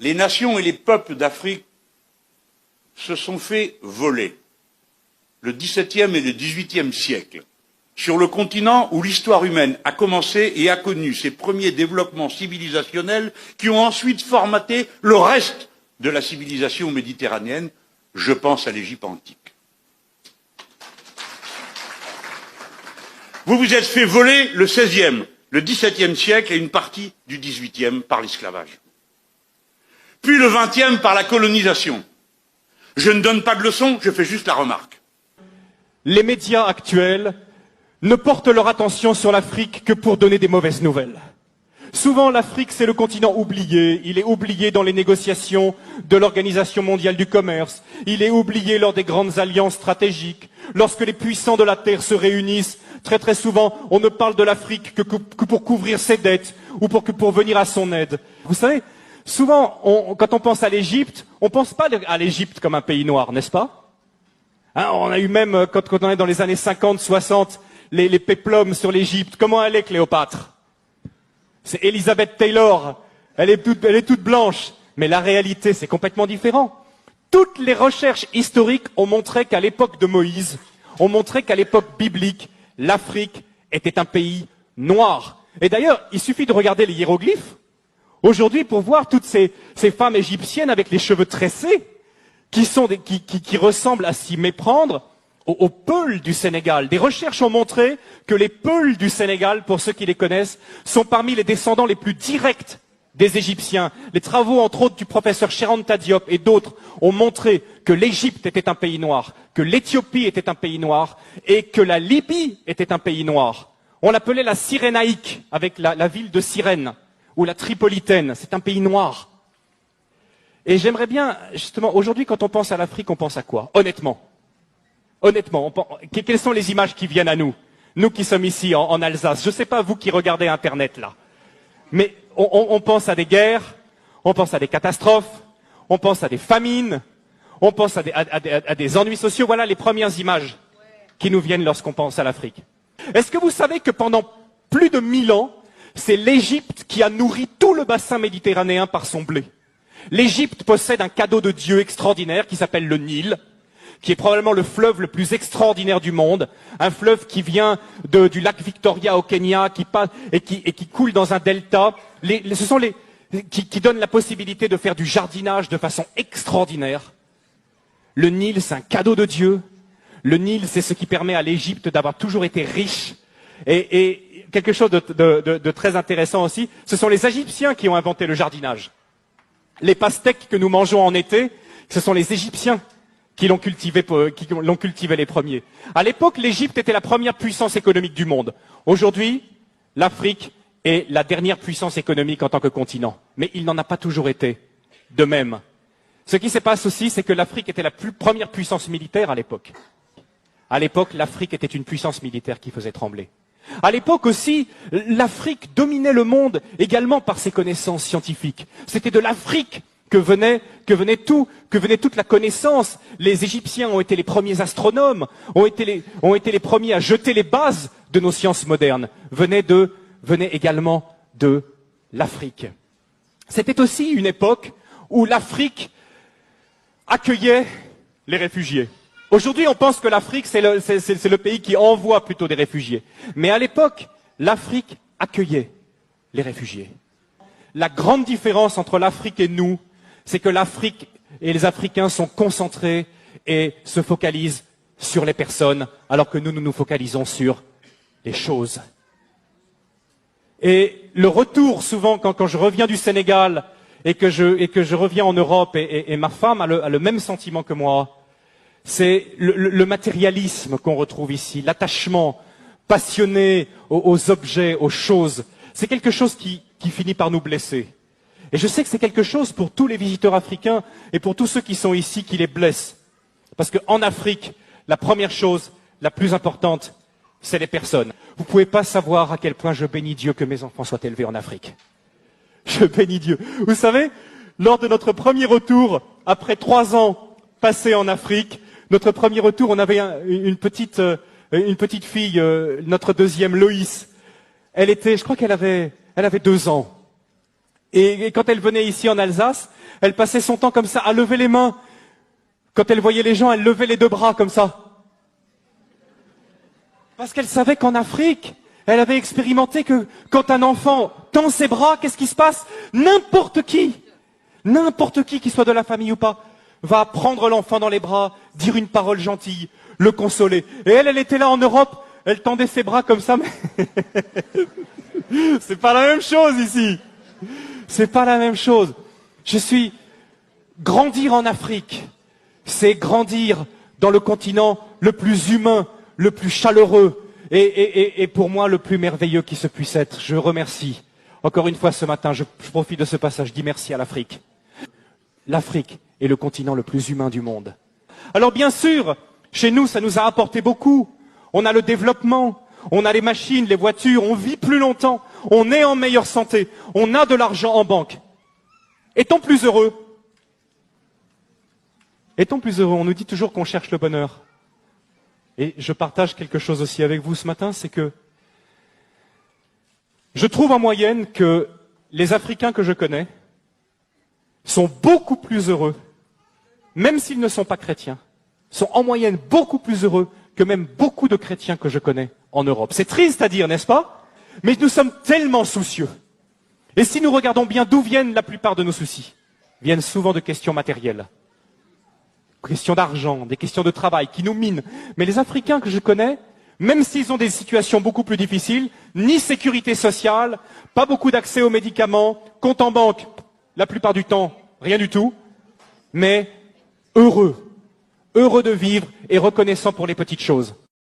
les nations et les peuples d'Afrique se sont fait voler le XVIIe et le XVIIIe siècle, sur le continent où l'histoire humaine a commencé et a connu ses premiers développements civilisationnels qui ont ensuite formaté le reste de la civilisation méditerranéenne. Je pense à l'Égypte antique. Vous vous êtes fait voler le XVIe, le XVIIe siècle et une partie du XVIIIe par l'esclavage. Puis le XXe par la colonisation. Je ne donne pas de leçons, je fais juste la remarque. Les médias actuels ne portent leur attention sur l'Afrique que pour donner des mauvaises nouvelles. Souvent, l'Afrique, c'est le continent oublié. Il est oublié dans les négociations de l'Organisation mondiale du commerce. Il est oublié lors des grandes alliances stratégiques. Lorsque les puissants de la Terre se réunissent, très très souvent, on ne parle de l'Afrique que pour couvrir ses dettes ou pour venir à son aide. Vous savez, souvent, quand on pense à l'Égypte, on ne pense pas à l'Égypte comme un pays noir, n'est-ce pas? Hein, on a eu même, quand on est dans les années 50, 60, les péplums sur l'Égypte. Comment elle est, Cléopâtre? C'est Elizabeth Taylor. Elle est toute blanche. Mais la réalité, c'est complètement différent. Toutes les recherches historiques ont montré qu'à l'époque de Moïse, ont montré qu'à l'époque biblique, l'Afrique était un pays noir. Et d'ailleurs, il suffit de regarder les hiéroglyphes aujourd'hui pour voir toutes ces femmes égyptiennes avec les cheveux tressés qui ressemblent à s'y méprendre aux Peuls du Sénégal. Des recherches ont montré que les Peuls du Sénégal, pour ceux qui les connaissent, sont parmi les descendants les plus directs des Égyptiens. Les travaux, entre autres, du professeur Cheranta Diop et d'autres ont montré que l'Égypte était un pays noir, que l'Éthiopie était un pays noir et que la Libye était un pays noir. On l'appelait la Cyrénaïque, avec la ville de Cyrène, ou la Tripolitaine. C'est un pays noir. Et j'aimerais bien, justement, aujourd'hui, quand on pense à l'Afrique, on pense à quoi? Honnêtement, quelles sont les images qui viennent à nous? Nous qui sommes ici en Alsace. Je ne sais pas vous qui regardez Internet là. Mais on pense à des guerres, on pense à des catastrophes, on pense à des famines, on pense à des ennuis sociaux. Voilà les premières images qui nous viennent lorsqu'on pense à l'Afrique. Est-ce que vous savez que pendant plus de 1000 ans, c'est l'Égypte qui a nourri tout le bassin méditerranéen par son blé? L'Égypte possède un cadeau de Dieu extraordinaire qui s'appelle le Nil, qui est probablement le fleuve le plus extraordinaire du monde, un fleuve qui vient du lac Victoria au Kenya, qui coule dans un delta. Qui donne la possibilité de faire du jardinage de façon extraordinaire. Le Nil, c'est un cadeau de Dieu. Le Nil, c'est ce qui permet à l'Égypte d'avoir toujours été riche. Et quelque chose de très intéressant aussi, ce sont les Égyptiens qui ont inventé le jardinage. Les pastèques que nous mangeons en été, ce sont les Égyptiens qui l'ont cultivé les premiers. À l'époque, l'Égypte était la première puissance économique du monde. Aujourd'hui, l'Afrique est la dernière puissance économique en tant que continent. Mais il n'en a pas toujours été de même. Ce qui se passe aussi, c'est que l'Afrique était la première puissance militaire à l'époque. À l'époque, l'Afrique était une puissance militaire qui faisait trembler. À l'époque aussi, l'Afrique dominait le monde également par ses connaissances scientifiques. C'était de l'Afrique que venait toute la connaissance. Les Égyptiens ont été les premiers astronomes, ont été les premiers à jeter les bases de nos sciences modernes. Venait également de l'Afrique. C'était aussi une époque où l'Afrique accueillait les réfugiés. Aujourd'hui, on pense que l'Afrique, c'est le pays qui envoie plutôt des réfugiés. Mais à l'époque, l'Afrique accueillait les réfugiés. La grande différence entre l'Afrique et nous, c'est que l'Afrique et les Africains sont concentrés et se focalisent sur les personnes, alors que nous nous focalisons sur les choses. Et le retour, souvent, quand je reviens du Sénégal et que je reviens en Europe, et ma femme a le même sentiment que moi, c'est le matérialisme qu'on retrouve ici, l'attachement passionné aux objets, aux choses. C'est quelque chose qui finit par nous blesser. Et je sais que c'est quelque chose pour tous les visiteurs africains et pour tous ceux qui sont ici qui les blessent. Parce qu'en Afrique, la première chose, la plus importante, c'est les personnes. Vous ne pouvez pas savoir à quel point je bénis Dieu que mes enfants soient élevés en Afrique. Je bénis Dieu. Vous savez, lors de notre premier retour, après 3 ans passés en Afrique, notre premier retour, on avait une petite fille, notre deuxième, Loïs. Je crois qu'elle avait 2 ans. Et quand elle venait ici en Alsace, elle passait son temps comme ça à lever les mains. Quand elle voyait les gens, elle levait les deux bras comme ça. Parce qu'elle savait qu'en Afrique, elle avait expérimenté que quand un enfant tend ses bras, qu'est-ce qui se passe? N'importe qui soit de la famille ou pas, va prendre l'enfant dans les bras, dire une parole gentille, le consoler. Et elle était là en Europe, elle tendait ses bras comme ça, mais c'est pas la même chose ici. C'est pas la même chose. Grandir en Afrique, c'est grandir dans le continent le plus humain, le plus chaleureux et pour moi le plus merveilleux qui se puisse être. Je remercie. Encore une fois ce matin, je profite de ce passage, je dis merci à l'Afrique. L'Afrique est le continent le plus humain du monde. Alors bien sûr, chez nous, ça nous a apporté beaucoup. On a le développement, on a les machines, les voitures, on vit plus longtemps, on est en meilleure santé, on a de l'argent en banque. Est-on plus heureux? Est-on plus heureux? On nous dit toujours qu'on cherche le bonheur. Et je partage quelque chose aussi avec vous ce matin, c'est que je trouve en moyenne que les Africains que je connais sont beaucoup plus heureux, même s'ils ne sont pas chrétiens, sont en moyenne beaucoup plus heureux que même beaucoup de chrétiens que je connais en Europe. C'est triste à dire, n'est-ce pas? Mais nous sommes tellement soucieux. Et si nous regardons bien d'où viennent la plupart de nos soucis, viennent souvent de questions matérielles. Questions d'argent, des questions de travail qui nous minent. Mais les Africains que je connais, même s'ils ont des situations beaucoup plus difficiles, ni sécurité sociale, pas beaucoup d'accès aux médicaments, compte en banque, la plupart du temps, rien du tout, mais heureux de vivre et reconnaissant pour les petites choses.